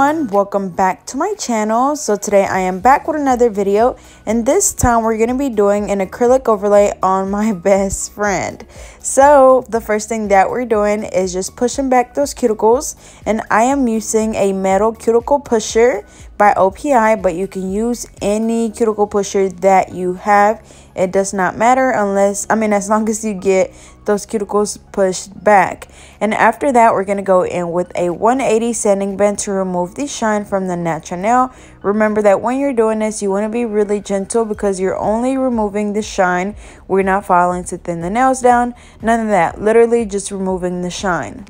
everyone, welcome back to my channel. So today I am back with another video, and this time we're going to be doing an acrylic overlay on my best friend. So the first thing that we're doing is just pushing back those cuticles, and I am using a metal cuticle pusher by OPI, but you can use any cuticle pusher that you have. It does not matter as long as you get those cuticles pushed back. And after that, we're going to go in with a 180 sanding band to remove the shine from the natural nail. Remember that when you're doing this, you want to be really gentle because you're only removing the shine. We're not filing to thin the nails down. None of that. Literally just removing the shine.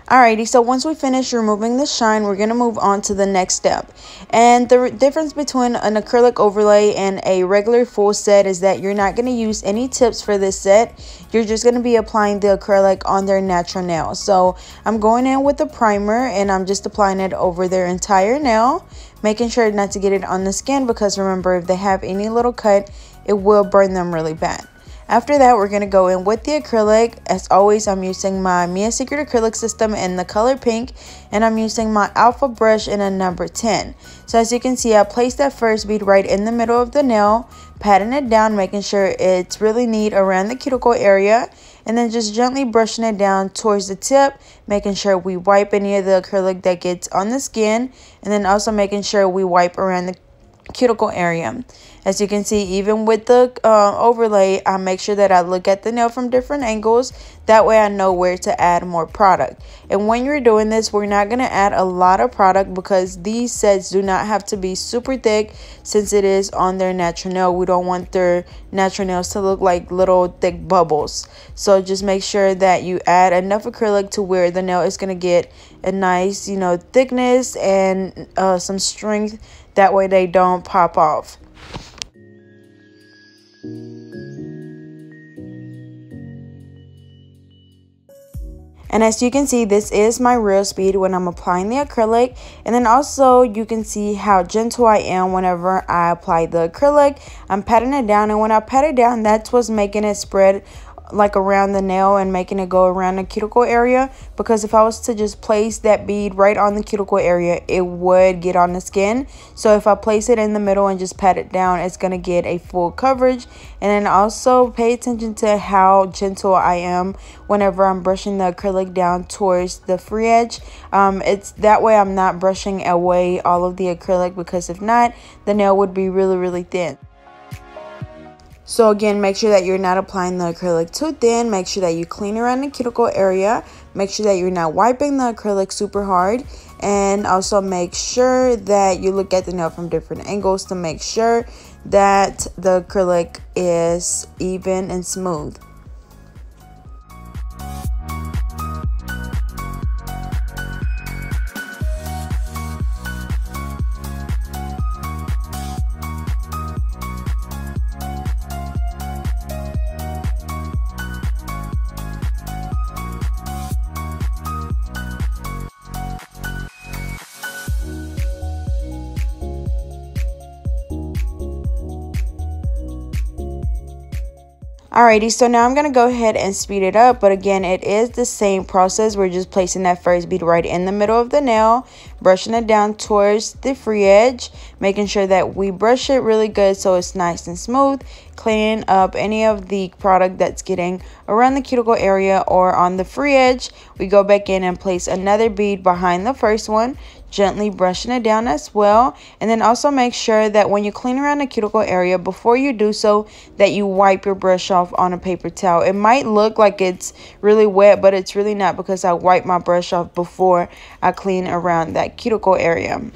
Alrighty, so once we finish removing the shine, we're going to move on to the next step. And the difference between an acrylic overlay and a regular full set is that you're not going to use any tips for this set. You're just going to be applying the acrylic on their natural nail. So I'm going in with the primer and I'm just applying it over their entire nail, making sure not to get it on the skin because remember, if they have any little cut, it will burn them really bad. After that, we're going to go in with the acrylic. As always, I'm using my Mia Secret acrylic system in the color pink, and I'm using my alpha brush in a number 10. So as you can see, I placed that first bead right in the middle of the nail, patting it down, making sure it's really neat around the cuticle area, and then just gently brushing it down towards the tip, making sure we wipe any of the acrylic that gets on the skin, and then also making sure we wipe around the cuticle area. As you can see, even with the overlay, I make sure that I look at the nail from different angles. That way I know where to add more product. And when you're doing this, we're not going to add a lot of product because these sets do not have to be super thick since it is on their natural nail. We don't want their natural nails to look like little thick bubbles. So just make sure that you add enough acrylic to where the nail is going to get a nice, thickness and some strength. That way they don't pop off. And as you can see, this is my real speed when I'm applying the acrylic. And then also you can see how gentle I am whenever I apply the acrylic. I'm patting it down, and when I pat it down, that's what's making it spread like around the nail and making it go around the cuticle area, because if I was to just place that bead right on the cuticle area, it would get on the skin. So if I place it in the middle and just pat it down, it's going to get a full coverage. And then also pay attention to how gentle I am whenever I'm brushing the acrylic down towards the free edge. It's that way I'm not brushing away all of the acrylic, because if not, the nail would be really thin. So again, make sure that you're not applying the acrylic too thin. Make sure that you clean around the cuticle area. Make sure that you're not wiping the acrylic super hard. And also make sure that you look at the nail from different angles to make sure that the acrylic is even and smooth. Alrighty, so now I'm going to go ahead and speed it up, but again, it is the same process. We're just placing that first bead right in the middle of the nail, brushing it down towards the free edge, making sure that we brush it really good so it's nice and smooth, cleaning up any of the product that's getting around the cuticle area or on the free edge. We go back in and place another bead behind the first one, gently brushing it down as well. And then also make sure that when you clean around the cuticle area, before you do so, that you wipe your brush off on a paper towel. It might look like it's really wet, but it's really not, because I wipe my brush off before I clean around that cuticle area.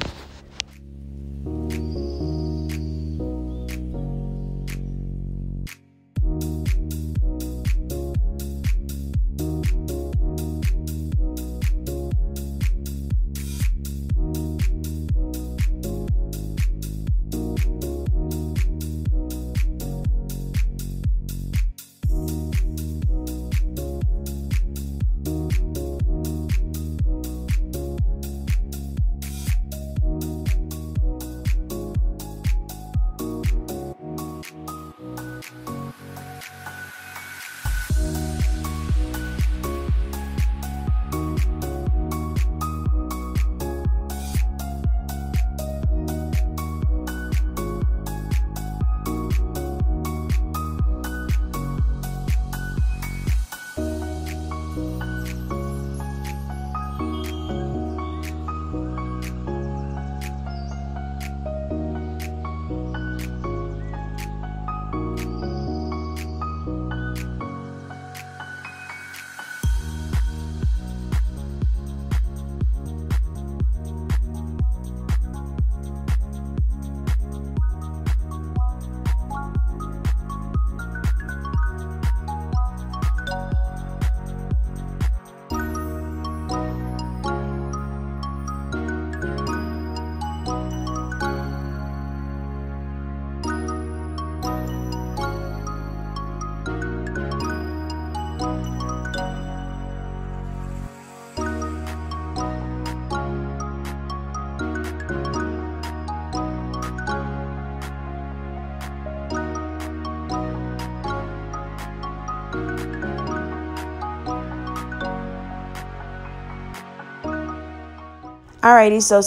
Alrighty, so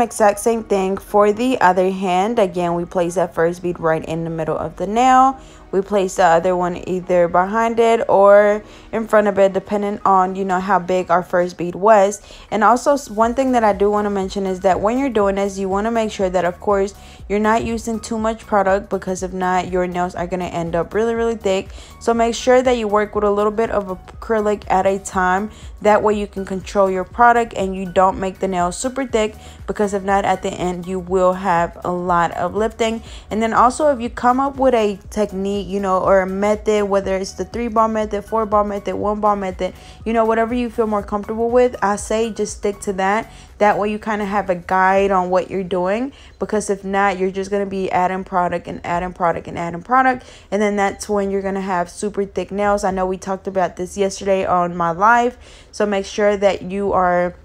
exact same thing for the other hand. Again, we place that first bead right in the middle of the nail. We place the other one either behind it or in front of it, depending on, you know, how big our first bead was. And also, one thing that I do want to mention is that when you're doing this, you want to make sure that, of course, you're not using too much product, because if not, your nails are going to end up really, really thick. So make sure that you work with a little bit of acrylic at a time. That way you can control your product and you don't make the nails super thick, because if not, at the end, you will have a lot of lifting. And then also, if you come up with a technique, you know, or a method, whether it's the 3-ball method, 4-ball method, 1-ball method, you know, whatever you feel more comfortable with, I say just stick to that. That way you kind of have a guide on what you're doing, because if not, you're just going to be adding product and adding product and adding product, and then that's when you're going to have super thick nails. I know we talked about this yesterday on my live, so make sure that you are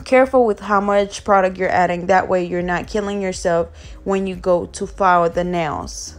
careful with how much product you're adding. That way you're not killing yourself when you go to file the nails.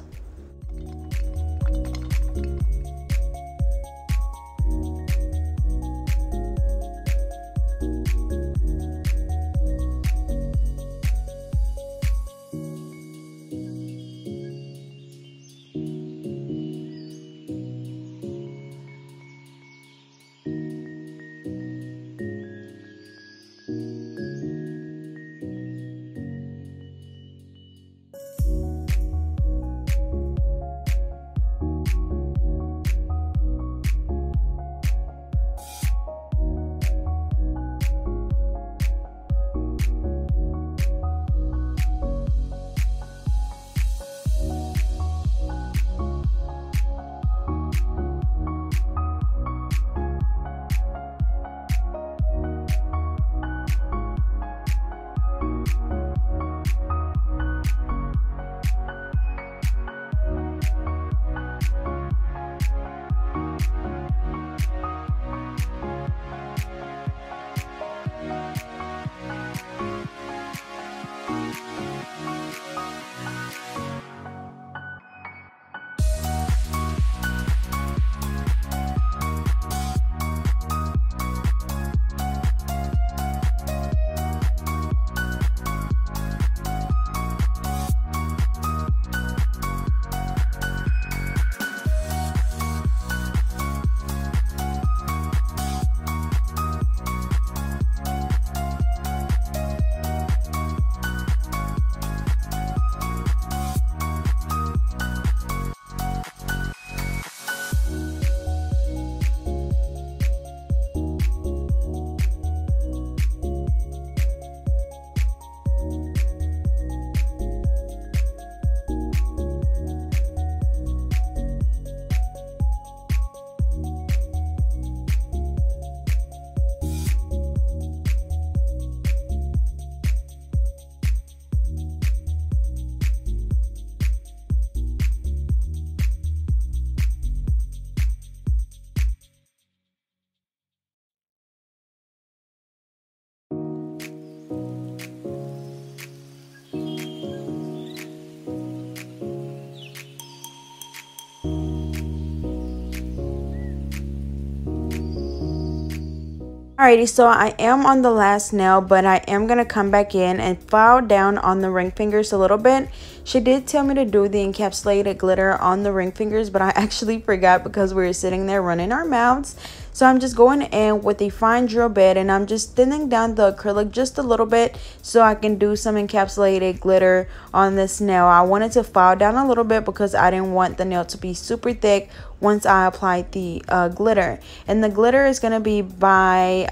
Alrighty, so I am on the last nail, but I am going to come back in and file down on the ring fingers a little bit. She did tell me to do the encapsulated glitter on the ring fingers, but I actually forgot because we were sitting there running our mouths. So I'm just going in with a fine drill bit and I'm just thinning down the acrylic just a little bit so I can do some encapsulated glitter on this nail. I wanted to file down a little bit because I didn't want the nail to be super thick once I applied the glitter. And the glitter is going to be by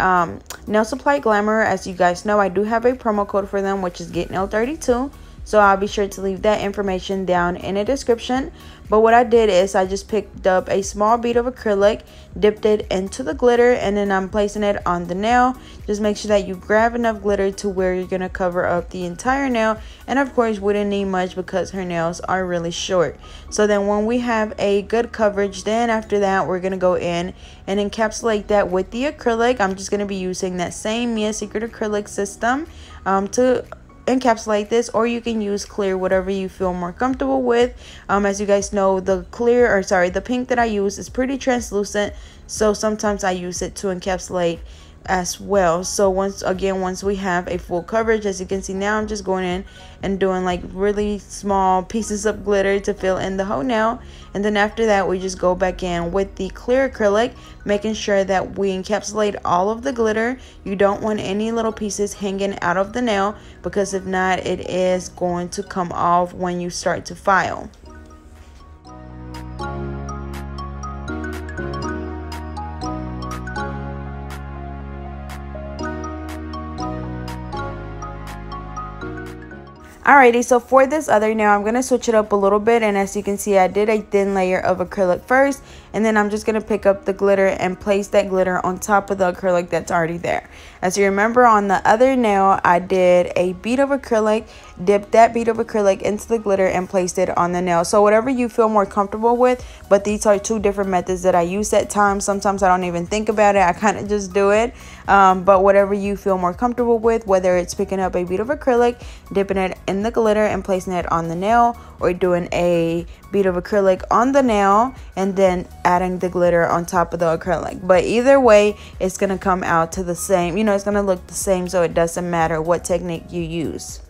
Nail Supply Glamour. As you guys know, I do have a promo code for them, which is GetNail32. So I'll be sure to leave that information down in the description. But what I did is I just picked up a small bead of acrylic, dipped it into the glitter, and then I'm placing it on the nail. Just make sure that you grab enough glitter to where you're going to cover up the entire nail. And of course, we didn't need much because her nails are really short. So then when we have a good coverage, then after that, we're going to go in and encapsulate that with the acrylic. I'm just going to be using that same Mia Secret acrylic system to encapsulate this, or you can use clear, whatever you feel more comfortable with. As you guys know, the pink that I use is pretty translucent, so sometimes I use it to encapsulate as well. So once we have a full coverage, as you can see now, I'm just going in and doing like really small pieces of glitter to fill in the whole nail. And then after that, we just go back in with the clear acrylic, making sure that we encapsulate all of the glitter. You don't want any little pieces hanging out of the nail, because if not, it is going to come off when you start to file. Alrighty, so for this other nail, I'm going to switch it up a little bit, and as you can see, I did a thin layer of acrylic first, and then I'm just going to pick up the glitter and place that glitter on top of the acrylic that's already there. As you remember, on the other nail, I did a bead of acrylic, dipped that bead of acrylic into the glitter, and placed it on the nail. So whatever you feel more comfortable with, but these are two different methods that I use at times. Sometimes I don't even think about it, I kind of just do it. But whatever you feel more comfortable with, whether it's picking up a bead of acrylic, dipping it in the glitter and placing it on the nail, or doing a bead of acrylic on the nail and then adding the glitter on top of the acrylic. But either way, it's going to come out to the same, it's going to look the same, so it doesn't matter what technique you use.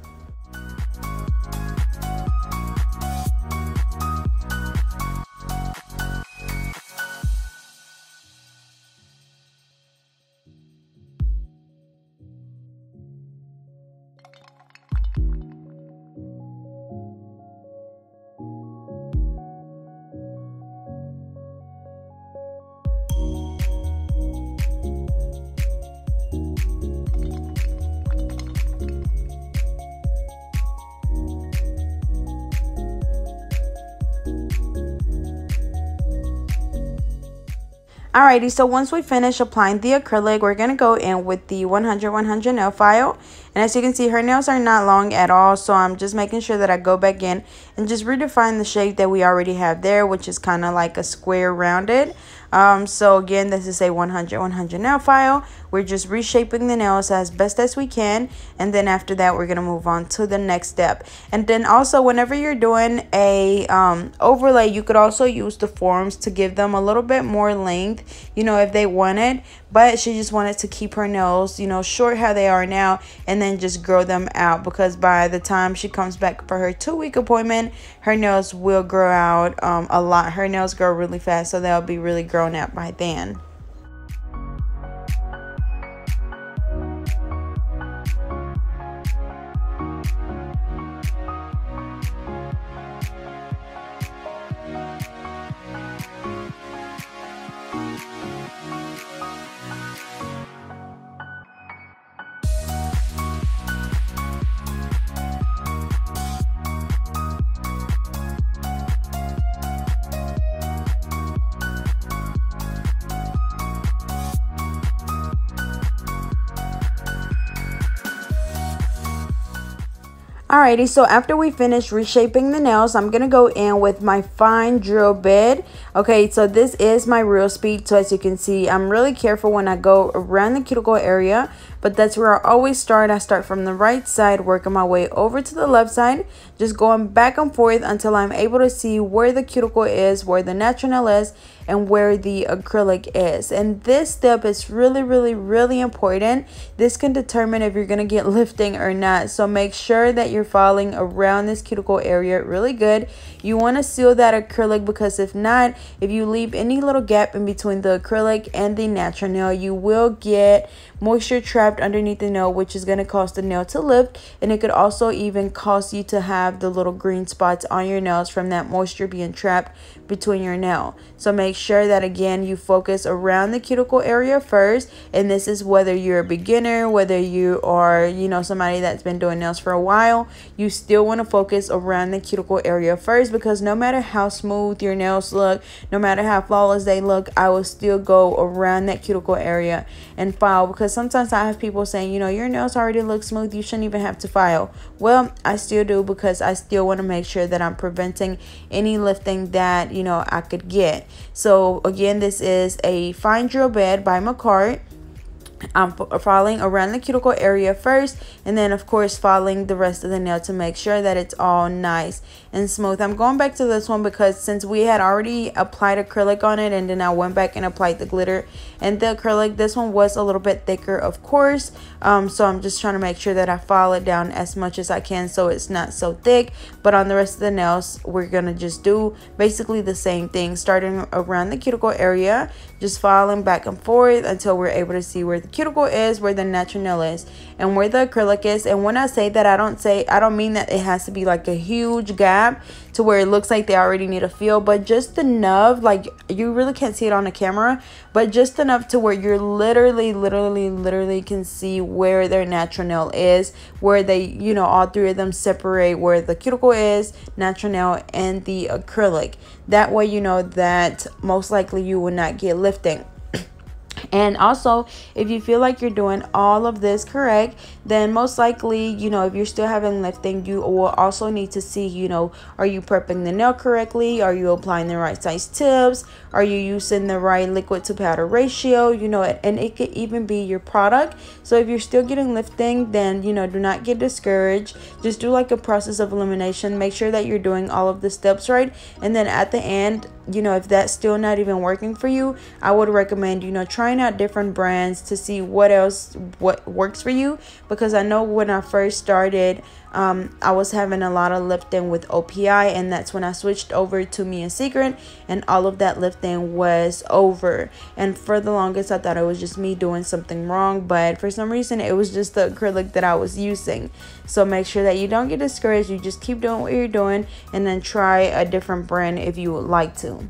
Alrighty, so once we finish applying the acrylic, we're going to go in with the 100-100 nail file. And as you can see, her nails are not long at all, so I'm just making sure that I go back in and just redefine the shape that we already have there, which is kind of like a square rounded. So again, this is a 100-100 nail file. We're just reshaping the nails as best as we can, and then after that, we're going to move on to the next step. And then also, whenever you're doing a overlay, you could also use the forms to give them a little bit more length, if they wanted. But she just wanted to keep her nails, short how they are now, and then just grow them out, because by the time she comes back for her 2-week appointment, her nails will grow out a lot. Her nails grow really fast, so they'll be really grown out by then. Alrighty, so after we finish reshaping the nails, I'm going to go in with my fine drill bit. Okay, so this is my real speed. So as you can see, I'm really careful when I go around the cuticle area but that's where I always start. I start from the right side, working my way over to the left side, just going back and forth until I'm able to see where the cuticle is, where the natural nail is, and where the acrylic is. And this step is really important. This can determine if you're gonna get lifting or not, so make sure that you're following around this cuticle area really good. You want to seal that acrylic, because if not, if you leave any little gap in between the acrylic and the natural nail, you will get moisture trapped underneath the nail, which is going to cause the nail to lift, and it could also even cause you to have the little green spots on your nails from that moisture being trapped between your nail. So make sure that again you focus around the cuticle area first, and this is whether you're a beginner, whether you are, you know, somebody that's been doing nails for a while, you still want to focus around the cuticle area first, because no matter how smooth your nails look, no matter how flawless they look, I will still go around that cuticle area and file, because sometimes I have people saying, you know, your nails already look smooth, you shouldn't even have to file. Well, I still do, because I still want to make sure that I'm preventing any lifting that, you know, I could get. So again, this is a fine drill bed by McCart. I'm following around the cuticle area first, and then of course following the rest of the nail to make sure that it's all nice and smooth. I'm going back to this one because since we had already applied acrylic on it, and then I went back and applied the glitter and the acrylic, this one was a little bit thicker, of course. So I'm just trying to make sure that I file it down as much as I can so it's not so thick. But on the rest of the nails, we're gonna just do basically the same thing, starting around the cuticle area, just filing back and forth until we're able to see where the cuticle is, where the natural nail is, and where the acrylic is. And when I say that, I don't mean that it has to be like a huge gap to where it looks like they already need a fill, but just enough, like you really can't see it on the camera, but just enough to where you're literally can see where their natural nail is, where they, you know, all three of them separate, where the cuticle is, natural nail, and the acrylic. That way you know that most likely you will not get lifting. And also, if you feel like you're doing all of this correct, then most likely, you know, if you're still having lifting, you will also need to see, you know, are you prepping the nail correctly? Are you applying the right size tips? Are you using the right liquid to powder ratio? You know, and it could even be your product. So if you're still getting lifting, then, you know, do not get discouraged. Just do like a process of elimination. Make sure that you're doing all of the steps right. And then at the end, you know, if that's still not even working for you, I would recommend, you know, trying out different brands to see what works for you. Because I know when I first started, I was having a lot of lifting with OPI, and that's when I switched over to Me and Secret, and all of that lifting was over. And for the longest I thought it was just me doing something wrong, but for some reason it was just the acrylic that I was using. So make sure that you don't get discouraged. You just keep doing what you're doing, and then try a different brand if you would like to.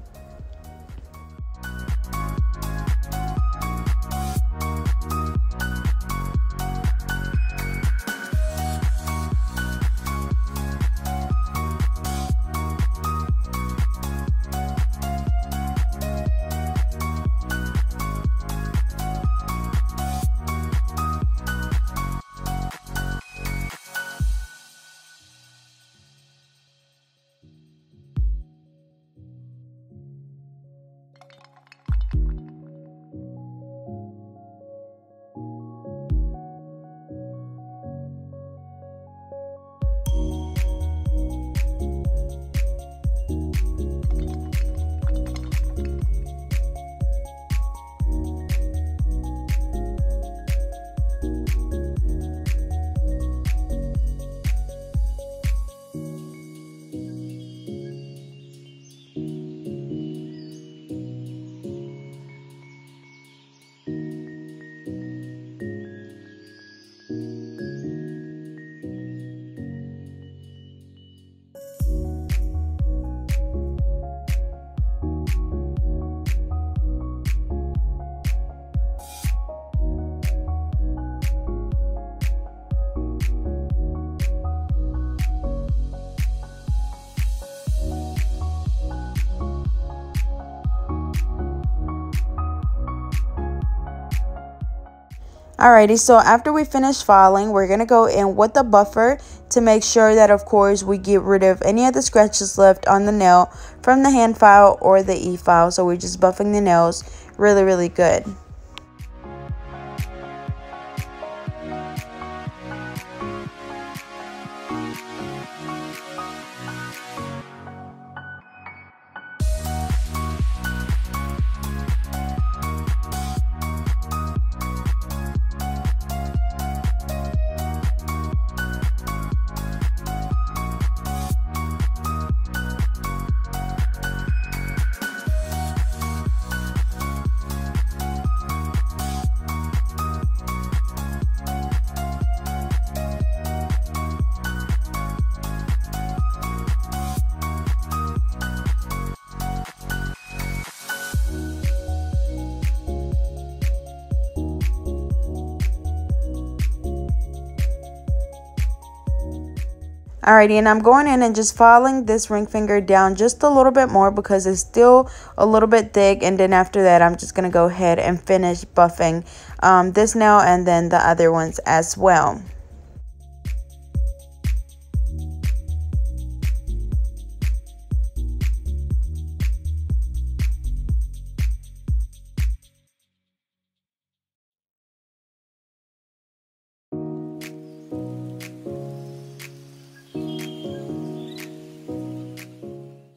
Alrighty, so after we finish filing, we're going to go in with the buffer to make sure that, of course, we get rid of any of the scratches left on the nail from the hand file or the e-file. So we're just buffing the nails really good. Alrighty, and I'm going in and just filing this ring finger down just a little bit more because it's still a little bit thick. And then after that, I'm just going to go ahead and finish buffing this nail and then the other ones as well.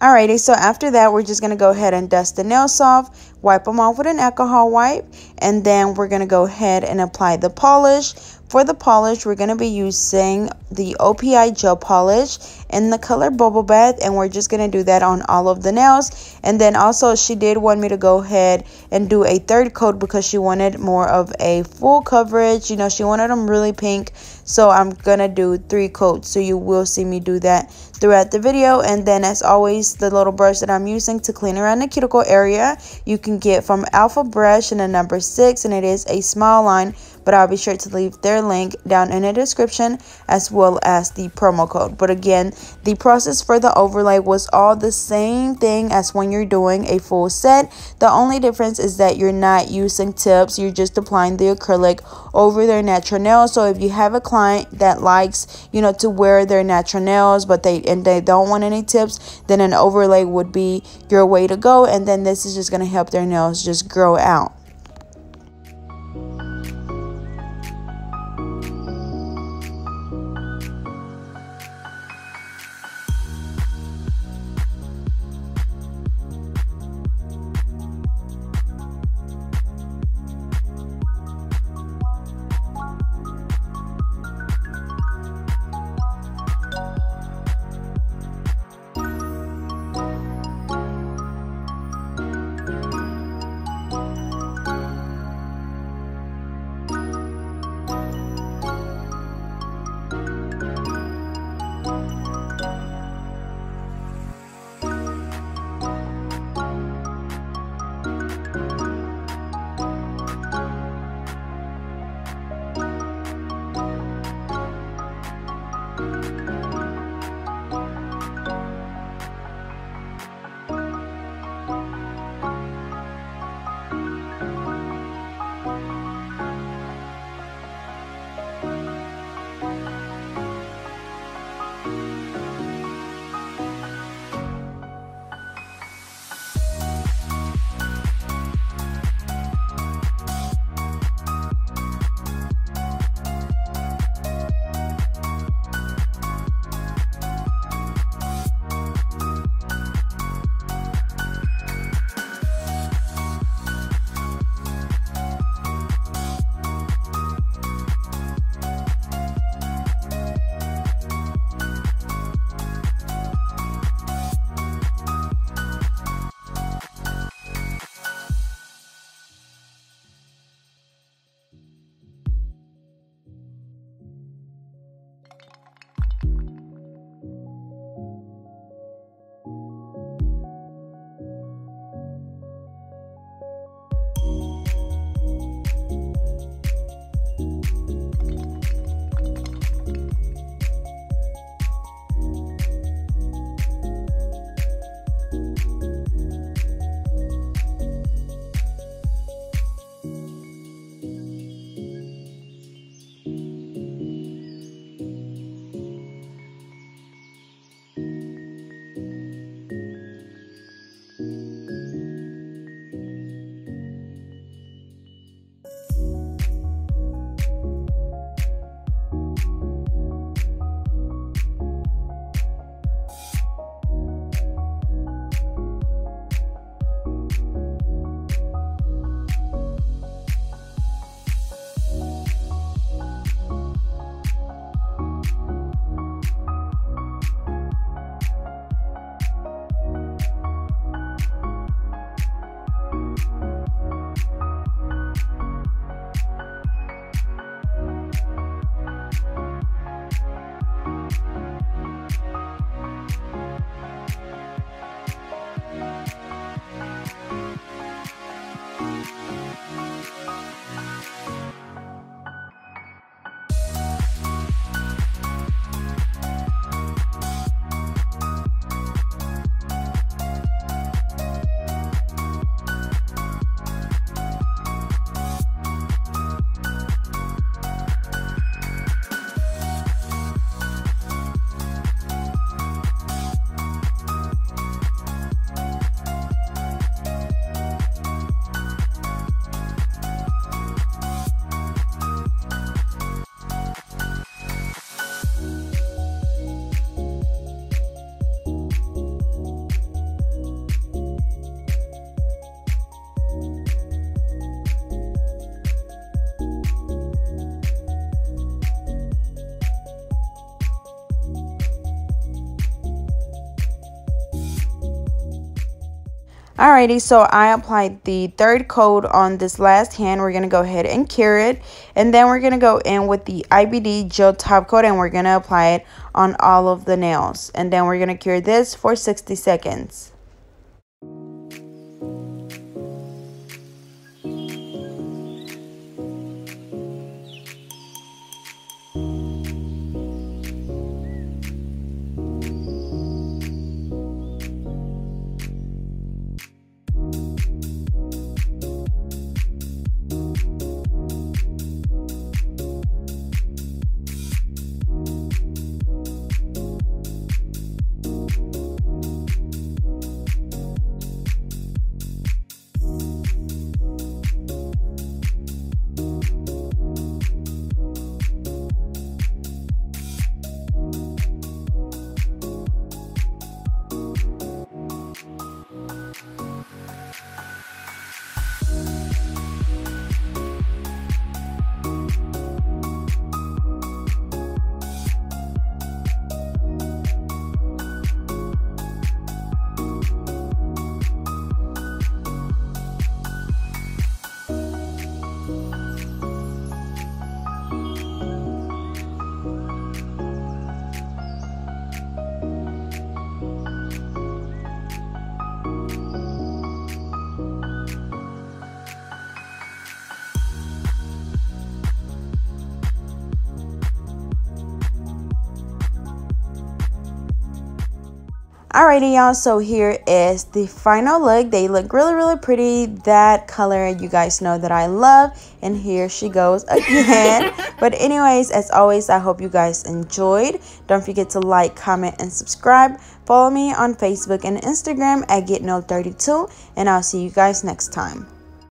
Alrighty, so after that, we're just going to go ahead and dust the nails off, wipe them off with an alcohol wipe, and then we're going to go ahead and apply the polish. For the polish, we're going to be using the OPI gel polish in the color Bubble Bath, and we're just going to do that on all of the nails. And then also, she did want me to go ahead and do a third coat because she wanted more of a full coverage. You know, she wanted them really pink. So I'm going to do 3 coats. So you will see me do that throughout the video. And then as always, the little brush that I'm using to clean around the cuticle area, you can get from Alpha Brush in the number 6, and it is a small line, but I'll be sure to leave their link down in the description as well as the promo code. But again, the process for the overlay was all the same thing as when you're doing a full set. The only difference is that you're not using tips, you're just applying the acrylic over their natural nails. So if you have a client that likes, you know, to wear their natural nails but they don't want any tips, then an overlay would be your way to go. And then this is just going to help their nails just grow out. Alrighty, so I applied the third coat on this last hand. We're going to go ahead and cure it. And then we're going to go in with the IBD gel top coat and we're going to apply it on all of the nails. And then we're going to cure this for 60 seconds. Alrighty, y'all, so here is the final look. They look really pretty. That color you guys know that I love, and here she goes again. But anyways, as always, I hope you guys enjoyed. Don't forget to like, comment, and subscribe. Follow me on Facebook and Instagram at GetNailed32, and I'll see you guys next time.